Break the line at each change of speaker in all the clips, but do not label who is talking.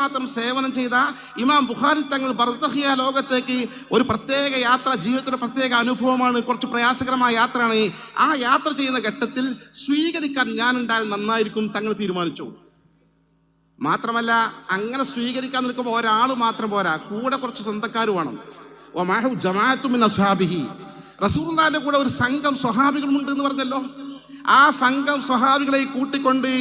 മാത്രം സേവനം ചെയ്ത ഇമാം ബുഖാരി തങ്ങൾ ബർസഖിയ ലോകത്തേക്ക് ഒരു പ്രത്യേക യാത്ര, ജീവിതത്തിലെ പ്രത്യേക അനുഭവമാണ്, കുറച്ച് പ്രയാസകരമായ യാത്രയാണ്. ആ യാത്ര ചെയ്യുന്ന ഘട്ടത്തിൽ സ്വീകരിക്കാൻ ഞാനുണ്ടായാൽ നന്നായിരിക്കും തങ്ങൾ തീരുമാനിച്ചു. മാത്രമല്ല, അങ്ങനെ സ്വീകരിക്കാൻ നിൽക്കുമ്പോൾ ഒരാൾ മാത്രം പോരാ, കൂടെ കുറച്ച് സ്വന്തക്കാർ വേണം. റസൂലുള്ളാഹിന്റെ കൂടെ ഒരു സംഘം സ്വഹാബികളുണ്ട് എന്ന് പറഞ്ഞല്ലോ. ആ സംഘം സ്വഹാബികളെ കൂട്ടിക്കൊണ്ട്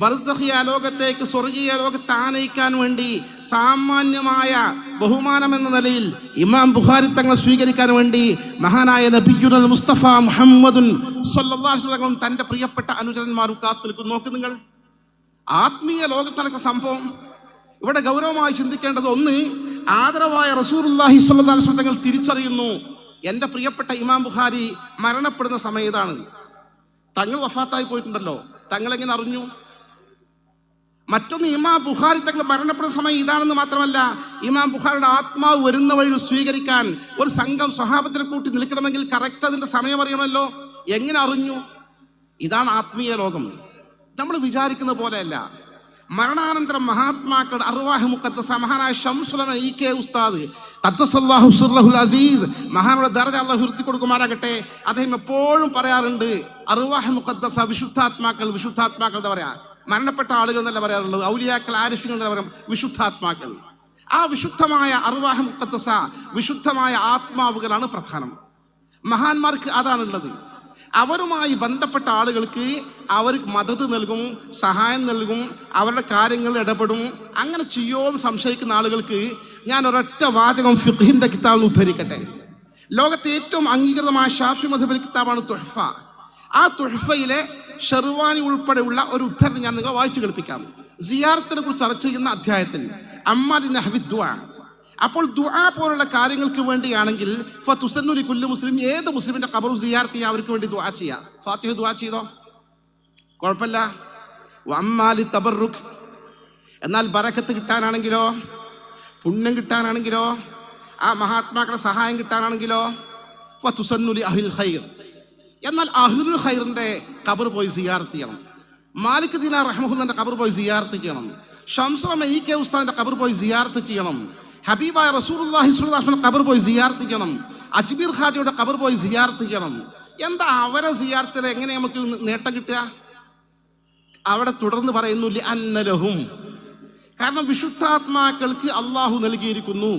ബർസഖിയ ലോകത്തേക്ക്, സ്വർഗീയ ലോകത്ത് ആനയിക്കാൻ വേണ്ടി സാമാന്യമായ ബഹുമാനം എന്ന നിലയിൽ ഇമാം ബുഖാരി തങ്ങളെ സ്വീകരിക്കാൻ വേണ്ടി മഹാനായ നബിയുൽ മുസ്തഫ മുഹമ്മദുൻ സ്വല്ലല്ലാഹു അലൈഹി വസല്ലം തന്റെ പ്രിയപ്പെട്ട അനുചരന്മാരും കാത്തു നിൽക്കുന്നു. നോക്ക് നിങ്ങൾ, ആത്മീയ ലോകത്ത് നടക്കുന്ന സംഭവം ഇവിടെ ഗൗരവമായി ചിന്തിക്കേണ്ടത്. ഒന്ന്, ആദരവായ റസൂലുള്ളാഹി സ്വല്ലല്ലാഹു അലൈഹി വസല്ലം തങ്ങൾ തിരിച്ചറിയുന്നു, എൻ്റെ പ്രിയപ്പെട്ട ഇമാം ബുഖാരി മരണപ്പെടുന്ന സമയം ഇതാണ്. തങ്ങൾ വഫാത്തായി പോയിട്ടുണ്ടല്ലോ, തങ്ങൾ എങ്ങനെ അറിഞ്ഞു? മറ്റൊന്ന്, ഇമാം ബുഖാരി തങ്ങൾ മരണപ്പെടുന്ന സമയം ഇതാണെന്ന് മാത്രമല്ല, ഇമാം ബുഖാരിയുടെ ആത്മാവ് വരുന്ന വഴി സ്വീകരിക്കാൻ ഒരു സംഘം സ്വഹാബത്തിനെ കൂട്ടി നിൽക്കണമെങ്കിൽ കറക്റ്റ് അതിൻ്റെ സമയം അറിയണമല്ലോ. എങ്ങനെ അറിഞ്ഞു? ഇതാണ് ആത്മീയ ലോകം. നമ്മൾ വിചാരിക്കുന്ന പോലെയല്ല. മരണാനന്തരം മഹാത്മാക്കളുടെ അർവാഹ് മുഖദ്ദസ മഹാനായ ശംസുൽ ഉലമ ഇ കെ ഉസ്താദ് ഖദ്ദസല്ലാഹു സിർറഹുൽ അസീസ്, മഹാനുടെ ദർജ അല്ലാഹു ഉയർത്തി കൊടുക്കുമാറാകട്ടെ, അദ്ദേഹം എപ്പോഴും പറയാറുണ്ട്, അർവാഹ് മുഖദ്ദസ, വിശുദ്ധാത്മാക്കൾ. വിശുദ്ധാത്മാക്കൾ എന്താ പറയാ? മരണപ്പെട്ട ആളുകൾ എന്നല്ല പറയാറുള്ളത്, ഔലിയാക്കൾ, ആരിഫ്യങ്ങൾ എന്താ പറയാം? വിശുദ്ധാത്മാക്കൾ. ആ വിശുദ്ധമായ അർവാഹ് മുഖദ്ദസ, വിശുദ്ധമായ ആത്മാവുകളാണ് പ്രധാനം. മഹാന്മാർക്ക് അതാണുള്ളത്. അവരുമായി ബന്ധപ്പെട്ട ആളുകൾക്ക് അവർ മദത് നൽകും, സഹായം നൽകും, അവരുടെ കാര്യങ്ങളിൽ ഇടപെടും. അങ്ങനെ ചെയ്യുമെന്ന് സംശയിക്കുന്ന ആളുകൾക്ക് ഞാൻ ഒരൊറ്റ വാചകം ഫിഖ്ഹിന്റെ കിതാബിൽ ഉദ്ധരിക്കട്ടെ. ലോകത്തെ ഏറ്റവും അംഗീകൃതമായ ഷാഫി മദ്ഹബിലെ കിതാബാണ് തുഹ്ഫ. ആ തുഹ്ഫയിലെ ഷെർവാനി ഉൾപ്പെടെയുള്ള ഒരു ഉദ്ധരണി ഞാൻ നിങ്ങളെ വായിച്ചു കേൾപ്പിക്കാം. സിയാറത്തിനെ കുറിച്ച് ചർച്ച ചെയ്യുന്ന അധ്യായത്തിൽ അമ്മാദി നഹ്വി ദുആ. അപ്പോൾ ദുആ പോലുള്ള കാര്യങ്ങൾക്ക് വേണ്ടിയാണെങ്കിൽ ഫതുസന്നു ലികുല്ലി മുസ്ലിം, ഏത് മുസ്ലിമിന്റെ ഖബർ സിയാറത്ത് ചെയ്യുക, അവർക്ക് വേണ്ടി ദുആ ചെയ്യുക. ഫാത്തിഹ ദുആ ചെയ്തോ, കുഴപ്പമില്ല. വഅമ്മാലി തബറുക്, എന്നാൽ ബറക്കത്ത് കിട്ടാനാണെങ്കിലോ, പുണ്യം കിട്ടാനാണെങ്കിലോ, ആ മഹാത്മാക്കളുടെ സഹായം കിട്ടാനാണെങ്കിലോ ഫതുസന്നു ലി അഹ്ലിൽ ഖൈർ, എന്നാൽ അഹ്ലുൽ ഖൈറിന്റെ ഖബർ പോയി സിയാറത്ത് ചെയ്യണം. മാലിക് ദീനാർ റഹ്മഹുല്ലാന്റെ ഖബർ പോയി സിയാറത്ത് ചെയ്യണം. ശംസുൽ ഉലമ ഇ കെ ഉസ്താദിന്റെ ഖബർ പോയി സിയാറത്ത് ചെയ്യണം. ഹബീബായ റസൂലുള്ളാഹി സ്വല്ലല്ലാഹു അലൈഹി വസല്ലം ഖബർ പോയി സിയാറത്ത് ചെയ്യണം. അജ്മീർ ഖാജയുടെ ഖബർ പോയി സിയാറത്ത് ചെയ്യണം. എന്താ അവരെ സിയാറത്തിൽ എങ്ങനെ നമുക്ക് നേട്ടം കിട്ടുക? അവിടെ തുടർന്ന് പറയുന്നു ലിഅന്നലഹും, കാരണം വിശുദ്ധാത്മാക്കൾക്ക് അള്ളാഹു നൽകിയിരിക്കുന്നു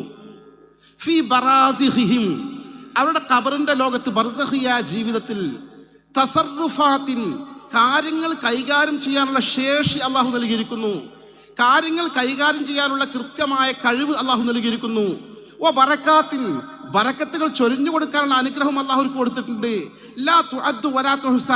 ഫീ ബറാസിഹിം, അവരുടെ ഖബറിന്റെ ലോകത്ത് ബർസഖിയ ജീവിതത്തിൽ തസറുഫാത്തിൻ, കാര്യങ്ങൾ കൈകാര്യം ചെയ്യാനുള്ള ശേഷി അള്ളാഹു നൽകിയിരിക്കുന്നു. കാര്യങ്ങൾ കൈകാര്യം ചെയ്യാനുള്ള കൃത്യമായ കഴിവ് അള്ളാഹു നൽകിയിരിക്കുന്നു. ഓ ബറക്കാത്തിൻ, ബറക്കത്തുകൾ ചൊരിഞ്ഞു കൊടുക്കാനുള്ള അനുഗ്രഹം അള്ളാഹു കൊടുത്തിട്ടുണ്ട്. ലാ തുഅദ്ദു വലാ തുഹ്സ,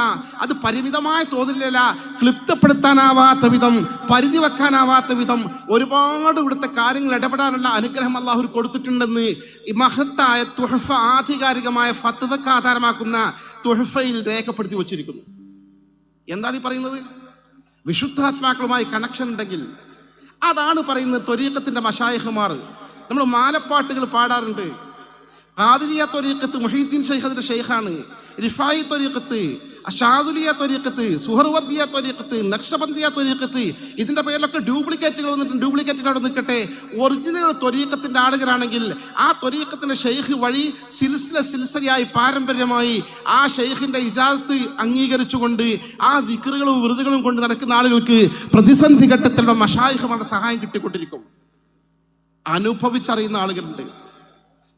അത് പരിമിതമായ തോതിലല്ല, ക്ലിപ്തപ്പെടുത്താനാവാത്ത വിധം, പരിധി വെക്കാനാവാത്ത വിധം ഒരുപാട് ഇവിടുത്തെ കാര്യങ്ങൾ ഇടപെടാനുള്ള അനുഗ്രഹം അള്ളാഹു കൊടുത്തിട്ടുണ്ടെന്ന് ഈ മഹത്തായ തുഹ്ഫ, ആധികാരികമായ ഫത്വക്ക് ആധാരമാക്കുന്ന തുഹ്ഫയിൽ രേഖപ്പെടുത്തി വച്ചിരിക്കുന്നു. എന്താണ് ഈ പറയുന്നത്? വിശുദ്ധാത്മാക്കളുമായി കണക്ഷൻ ഉണ്ടെങ്കിൽ അതാണ് പറയുന്നത്. ത്വരീഖത്തിന്റെ മശായിഖുമാർ, നമ്മൾ മാലപ്പാട്ടുകൾ പാടാറുണ്ട്. ഖാദിരിയ ത്വരീഖത്ത് മുഹീദ്ദീൻ ശൈഖിന്റെ ശൈഖാണ്. റിഫായി ത്വരീഖത്ത്, ഷാദുലിയ ത്വരീഖത്ത്, സുഹർവർദിയ ത്വരീഖത്ത്, നക്ഷബന്ദിയ ത്വരീഖത്ത്, ഇതിന്റെ പേരിലൊക്കെ ഡ്യൂപ്ലിക്കേറ്റുകൾ വന്നിട്ടുണ്ട്. ഡ്യൂപ്ലിക്കേറ്റുകൾ അവിടെ നിൽക്കട്ടെ. ഒറിജിനൽ ത്വരീഖത്തിന്റെ ആളുകളാണെങ്കിൽ ആ ത്വരീഖത്തിന്റെ ഷെയ്ഖ് വഴി സിൽസിലയായി പാരമ്പര്യമായി ആ ഷെയ്ഖിന്റെ ഇജാസത്ത് അംഗീകരിച്ചുകൊണ്ട് ആ ദിക്റുകളും വിറുതുകളും കൊണ്ട് നടക്കുന്ന ആളുകൾക്ക് പ്രതിസന്ധി ഘട്ടത്തിലുള്ള മശായിഖുമാരുടെ സഹായം കിട്ടിക്കൊണ്ടിരിക്കും. അനുഭവിച്ചറിയുന്ന ആളുകളുണ്ട്.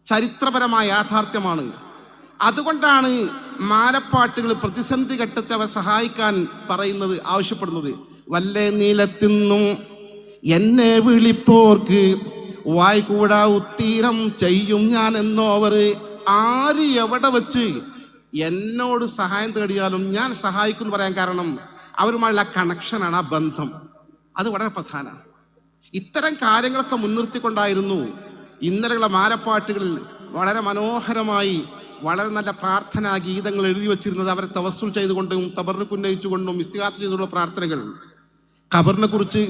ചരിത്രപരമായ യാഥാർത്ഥ്യമാണ്. അതുകൊണ്ടാണ് മാലപ്പാട്ടുകൾ പ്രതിസന്ധി ഘട്ടത്തെ അവരെ സഹായിക്കാൻ പറയുന്നത്, ആവശ്യപ്പെടുന്നത്. വല്ലേ നീലത്തിന്നും എന്നെ വിളിപ്പോർക്ക് വായ്കൂടാ ഉത്തീരം ചെയ്യും ഞാൻ എന്നോവർ. ആര് എവിടെ വെച്ച് എന്നോട് സഹായം തേടിയാലും ഞാൻ സഹായിക്കും എന്ന് പറയാൻ കാരണം അവരുമായുള്ള കണക്ഷനാണ്, ആ ബന്ധം. അത് വളരെ പ്രധാനമാണ്. ഇത്തരം കാര്യങ്ങളൊക്കെ മുൻനിർത്തിക്കൊണ്ടായിരുന്നു ഇന്നലെയുള്ള മാലപ്പാട്ടുകൾ വളരെ മനോഹരമായി വളരെ നല്ല പ്രാർത്ഥനാ ഗീതങ്ങൾ എഴുതി വച്ചിരുന്നത്. അവരെ തവസ്സുൽ ചെയ്തുകൊണ്ടും തബറുക്ക് ഉന്നയിച്ചുകൊണ്ടും ഇസ്തിഗാസ ചെയ്തുള്ള പ്രാർത്ഥനകൾ. ഖബറിനെ കുറിച്ച്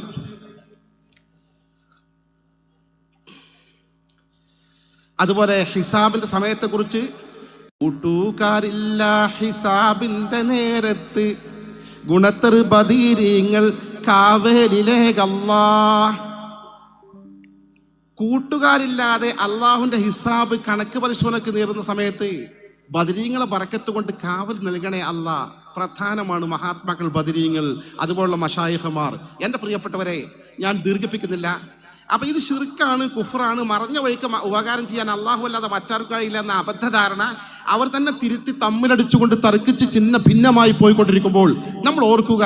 അതുപോലെ ഹിസാബിന്റെ സമയത്തെക്കുറിച്ച്, കൂട്ടുകാരില്ല ഹിസാബിന്റെ നേരത്ത് ഗുണത്തർ ബദീരിങ്ങൾ കാവേലിലേകല്ലാ. കൂട്ടുകാരില്ലാതെ അള്ളാഹുവിന്റെ ഹിസാബ് കണക്ക് പരിശോധനയ്ക്ക് നേരുന്ന സമയത്ത് ബദരീങ്ങളെ ബറക്കത്ത് കൊണ്ട് കാവൽ നൽകണേ അല്ലാ. പ്രധാനമാണ് മഹാത്മാക്കൾ, ബദരീങ്ങൾ, അതുപോലുള്ള മശായിഖമാർ. എൻ്റെ പ്രിയപ്പെട്ടവരെ, ഞാൻ ദീർഘിപ്പിക്കുന്നില്ല. അപ്പൊ ഇത് ശിർക്കാണ്, കുഫറാണ്, മറഞ്ഞ വഴിക്ക് ഉപകാരം ചെയ്യാൻ അള്ളാഹു അല്ലാതെ മറ്റാർക്കും കഴിയില്ല എന്ന അബദ്ധധാരണ അവർ തന്നെ തിരുത്തി തമ്മിലടിച്ചുകൊണ്ട് തർക്കിച്ച് ചിന്ന ഭിന്നമായി പോയിക്കൊണ്ടിരിക്കുമ്പോൾ നമ്മൾ ഓർക്കുക,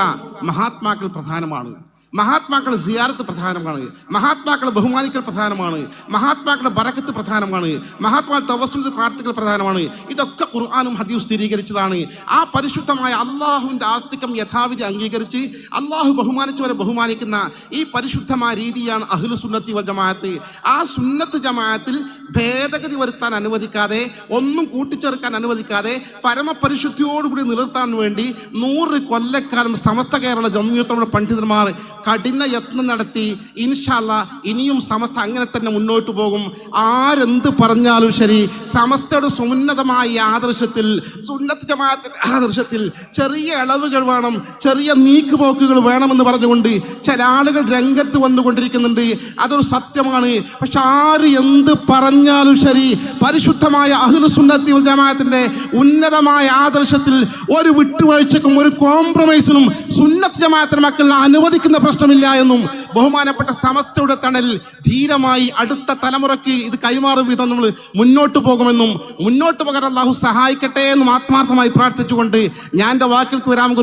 മഹാത്മാക്കൾ പ്രധാനമാണ്. മഹാത്മാക്കളുടെ സിയാറത്ത് പ്രധാനമാണ്. മഹാത്മാക്കളെ ബഹുമാനിക്കൽ പ്രധാനമാണ്. മഹാത്മാക്കളുടെ ബറക്കത്ത് പ്രധാനമാണ്. മഹാത്മാക്കൾ തവസ്സുൽ പ്രാർത്ഥിക്കൽ പ്രധാനമാണ്. ഇതൊക്കെ ഖുർആനും ഹദീസും സ്ഥിരീകരിച്ചതാണ്. ആ പരിശുദ്ധമായ അള്ളാഹുവിൻ്റെ ആസ്തിക്യം യഥാവിധി അംഗീകരിച്ച് അള്ളാഹു ബഹുമാനിച്ചവരെ ബഹുമാനിക്കുന്ന ഈ പരിശുദ്ധമായ രീതിയാണ് അഹ്ലു സുന്നത്തി വൽ ജമാഅത്ത്. ആ സുന്നത്ത് ജമാഅത്തിൽ ഭേദഗതി വരുത്താൻ അനുവദിക്കാതെ, ഒന്നും കൂട്ടിച്ചേർക്കാൻ അനുവദിക്കാതെ പരമപരിശുദ്ധിയോടുകൂടി നിലനിർത്താൻ വേണ്ടി 100 കൊല്ലക്കാലം സമസ്ത കേരള ജംഇയ്യത്തുൽ പണ്ഡിതന്മാർ കഠിന യത്നം നടത്തി. ഇൻഷാ അല്ലാഹ് ഇനിയും സമസ്ത അങ്ങനെ തന്നെ മുന്നോട്ട് പോകും. ആരെന്ത് പറഞ്ഞാലും ശരി, സമസ്തയുടെ സുന്നതമായ ആദർശത്തിൽ, സുന്നത്ത് ജമാഅത്തിന്റെ ആദർശത്തിൽ ചെറിയ ഇളവുകൾ വേണം, ചെറിയ നീക്കുപോക്കുകൾ വേണമെന്ന് പറഞ്ഞുകൊണ്ട് ചില ആളുകൾ രംഗത്ത് വന്നുകൊണ്ടിരിക്കുന്നുണ്ട്. അതൊരു സത്യമാണ്. പക്ഷെ ആര് എന്ത് പറഞ്ഞാലും ശരി, പരിശുദ്ധമായ അഹ്ലു സുന്നത്തി വൽ ജമാഅത്തിന്റെ ഉന്നതമായ ആദർശത്തിൽ ഒരു വിട്ടുവീഴ്ചക്കും ഒരു കോംപ്രമൈസിനും സുന്നത്ത് ജമാഅത്തിന്റെ മക്കൾ അനുവദിക്കുന്ന പ്രശ്നമില്ല എന്നും ബഹുമാനപ്പെട്ട സമസ്തയുടെ തണലിൽ ധീരമായി അടുത്ത തലമുറയ്ക്ക് ഇത് കൈമാറും വിധം നമ്മൾ മുന്നോട്ട് പോകുമെന്നും, മുന്നോട്ട് പോകാൻ അല്ലാഹു സഹായിക്കട്ടെ എന്നും ആത്മാർത്ഥമായി പ്രാർത്ഥിച്ചുകൊണ്ട് ഞാൻ എൻ്റെ വാക്കിൽ വിരാമം